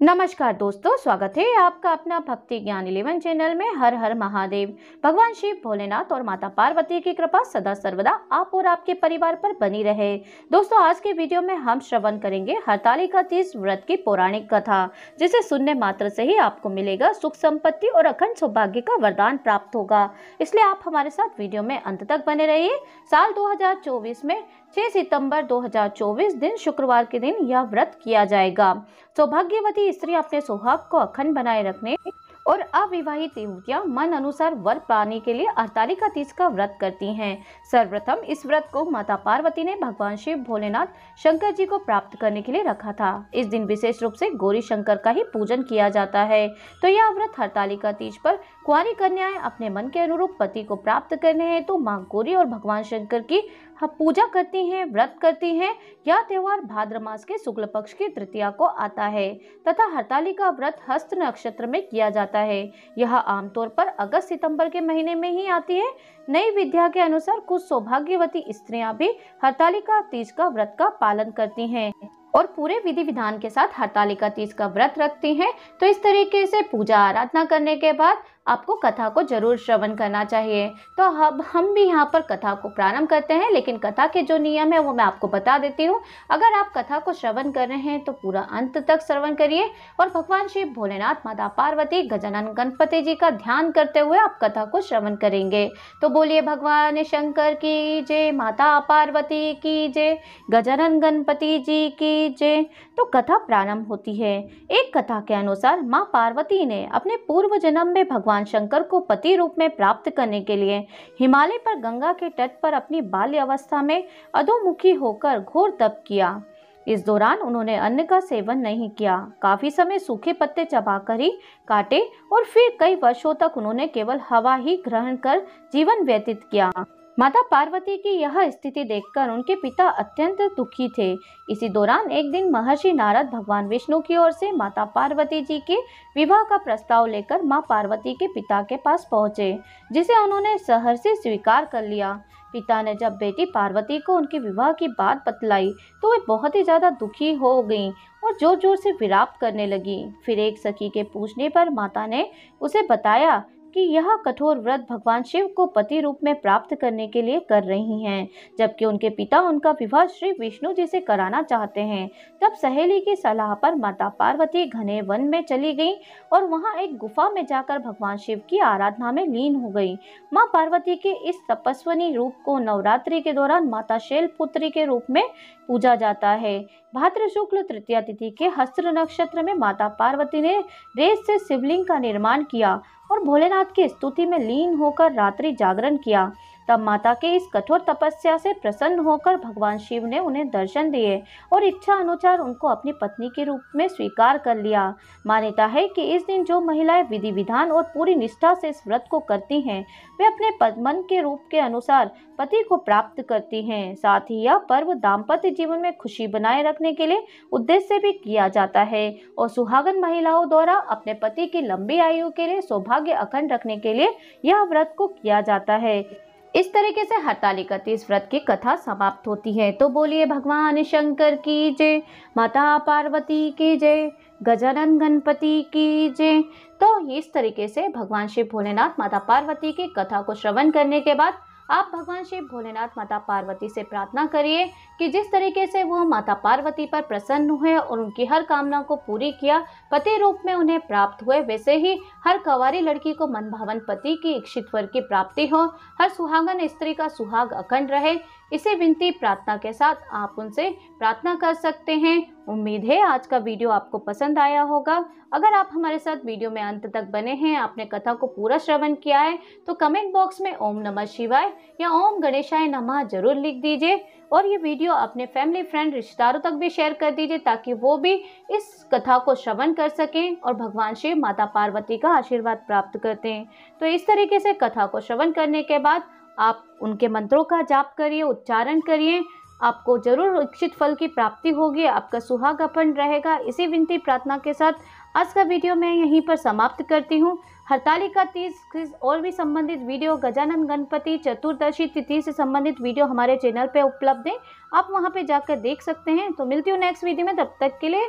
नमस्कार दोस्तों, स्वागत है आपका अपना भक्ति ज्ञान 11 चैनल में। हर हर महादेव। भगवान शिव भोलेनाथ और माता पार्वती की कृपा सदा सर्वदा आप और आपके परिवार पर बनी रहे। दोस्तों, आज के वीडियो में हम श्रवण करेंगे हरतालिका तीज व्रत की पौराणिक कथा, जिसे सुनने मात्र से ही आपको मिलेगा सुख संपत्ति और अखंड सौभाग्य का वरदान प्राप्त होगा। इसलिए आप हमारे साथ वीडियो में अंत तक बने रहिए। साल 2024 में 6 सितंबर 2024 दिन शुक्रवार के दिन यह व्रत किया जाएगा। सौभाग्यवती स्त्री अपने सुहाग को अखंड बनाए रखने और अविवाहित युवतियां मन अनुसार वर पाने के लिए हरतालिका तीज का व्रत करती हैं। सर्वप्रथम इस व्रत को माता पार्वती ने भगवान शिव भोलेनाथ शंकर जी को प्राप्त करने के लिए रखा था। इस दिन विशेष रूप से गौरी शंकर का ही पूजन किया जाता है। तो यह व्रत हरतालिका तीज पर कुंवारी कन्याएं अपने मन के अनुरूप पति को प्राप्त करने हैं तो मां गौरी और भगवान शंकर की पूजा करती हैं, व्रत करती हैं। यह त्योहार भाद्र मास के शुक्ल पक्ष की तृतीया को आता है तथा हरतालिका व्रत हस्त नक्षत्र में किया जाता है। यह आमतौर पर अगस्त सितंबर के महीने में ही आती है। नई विद्या के अनुसार कुछ सौभाग्यवती स्त्रियां भी हरतालिका तीज का व्रत का पालन करती हैं और पूरे विधि विधान के साथ हरतालिका तीज का व्रत रखती हैं। तो इस तरीके से पूजा आराधना करने के बाद आपको कथा को जरूर श्रवण करना चाहिए। तो अब हम भी यहाँ पर कथा को प्रारंभ करते हैं, लेकिन कथा के जो नियम है वो मैं आपको बता देती हूँ। अगर आप कथा को श्रवण कर रहे हैं तो पूरा अंत तक श्रवण करिए और भगवान शिव भोलेनाथ, माता पार्वती, गजानन गणपति जी का ध्यान करते हुए आप कथा को श्रवण करेंगे। तो बोलिए भगवान शंकर की जय, माता पार्वती की जय, गजानन गणपति जी की जय। तो कथा प्रारंभ होती है। एक कथा के अनुसार माँ पार्वती ने अपने पूर्व जन्म में भगवान शंकर को पति रूप में प्राप्त करने के लिए हिमालय पर गंगा के तट पर अपनी बाल्य अवस्था में अधोमुखी होकर घोर तप किया। इस दौरान उन्होंने अन्न का सेवन नहीं किया, काफी समय सूखे पत्ते चबाकर ही काटे और फिर कई वर्षों तक उन्होंने केवल हवा ही ग्रहण कर जीवन व्यतीत किया। माता पार्वती की यह स्थिति देखकर उनके पिता अत्यंत दुखी थे। इसी दौरान एक दिन महर्षि नारद भगवान विष्णु की ओर से माता पार्वती जी के विवाह का प्रस्ताव लेकर मां पार्वती के पिता के पास पहुंचे, जिसे उन्होंने सहर्ष से स्वीकार कर लिया। पिता ने जब बेटी पार्वती को उनके विवाह की बात बतलाई तो वे बहुत ही ज्यादा दुखी हो गईं और जोर जोर से विलाप करने लगी। फिर एक सखी के पूछने पर माता ने उसे बताया कि यह कठोर व्रत भगवान शिव को पति रूप में प्राप्त करने के लिए कर रही हैं, जबकि उनके पिता उनका विवाह श्री विष्णु जी से कराना चाहते हैं। तब सहेली की सलाह पर माता पार्वती घने वन में चली गईं और वहां एक गुफा में जाकर भगवान शिव की आराधना में लीन हो गई। मां पार्वती के इस तपस्विनी रूप को नवरात्रि के दौरान माता शैलपुत्री के रूप में पूजा जाता है। भाद्र शुक्ल तृतीया तिथि के हस्त्र नक्षत्र में माता पार्वती ने रेत से शिवलिंग का निर्माण किया और भोलेनाथ की स्तुति में लीन होकर रात्रि जागरण किया। तब माता के इस कठोर तपस्या से प्रसन्न होकर भगवान शिव ने उन्हें दर्शन दिए और इच्छा अनुसार उनको अपनी पत्नी के रूप में स्वीकार कर लिया। मान्यता है कि इस दिन जो महिलाएं विधि विधान और पूरी निष्ठा से इस व्रत को करती हैं, वे अपने मन के रूप के अनुसार पति को प्राप्त करती हैं। साथ ही यह पर्व दाम्पत्य जीवन में खुशी बनाए रखने के लिए उद्देश्य से भी किया जाता है और सुहागन महिलाओं द्वारा अपने पति की लंबी आयु के लिए सौभाग्य अखंड रखने के लिए यह व्रत को किया जाता है। इस तरीके से हरतालिका तीज व्रत की कथा समाप्त होती है। तो बोलिए भगवान शंकर की जय, माता पार्वती की जय, गजानन गणपति की जय। तो इस तरीके से भगवान शिव भोलेनाथ, माता पार्वती की कथा को श्रवण करने के बाद आप भगवान शिव भोलेनाथ, माता पार्वती से प्रार्थना करिए कि जिस तरीके से वो माता पार्वती पर प्रसन्न हुए और उनकी हर कामना को पूरी किया, पति रूप में उन्हें प्राप्त हुए, वैसे ही हर कंवारी लड़की को मनभावन पति की इच्छित वर की प्राप्ति हो, हर सुहागन स्त्री का सुहाग अखंड रहे। इसे विनती प्रार्थना के साथ आप उनसे प्रार्थना कर सकते हैं। उम्मीद है आज का वीडियो आपको पसंद आया होगा। अगर आप हमारे साथ वीडियो में अंत तक बने हैं, आपने कथा को पूरा श्रवण किया है, तो कमेंट बॉक्स में ओम नमः शिवाय या ओम गणेशाय नमः जरूर लिख दीजिए और ये वीडियो अपने फैमिली, फ्रेंड, रिश्तेदारों तक भी शेयर कर दीजिए ताकि वो भी इस कथा को श्रवण कर सकें और भगवान शिव, माता पार्वती का आशीर्वाद प्राप्त करते हैं। तो इस तरीके से कथा को श्रवण करने के बाद आप उनके मंत्रों का जाप करिए, उच्चारण करिए, आपको जरूर इच्छित फल की प्राप्ति होगी, आपका सुहाग अखंड रहेगा। इसी विनती प्रार्थना के साथ आज का वीडियो मैं यहीं पर समाप्त करती हूँ। हरतालिका तीज और भी संबंधित वीडियो, गजानन गणपति चतुर्दशी तिथि से संबंधित वीडियो हमारे चैनल पे उपलब्ध है, आप वहां पे जाकर देख सकते हैं। तो मिलती हूँ नेक्स्ट वीडियो में, तब तक के लिए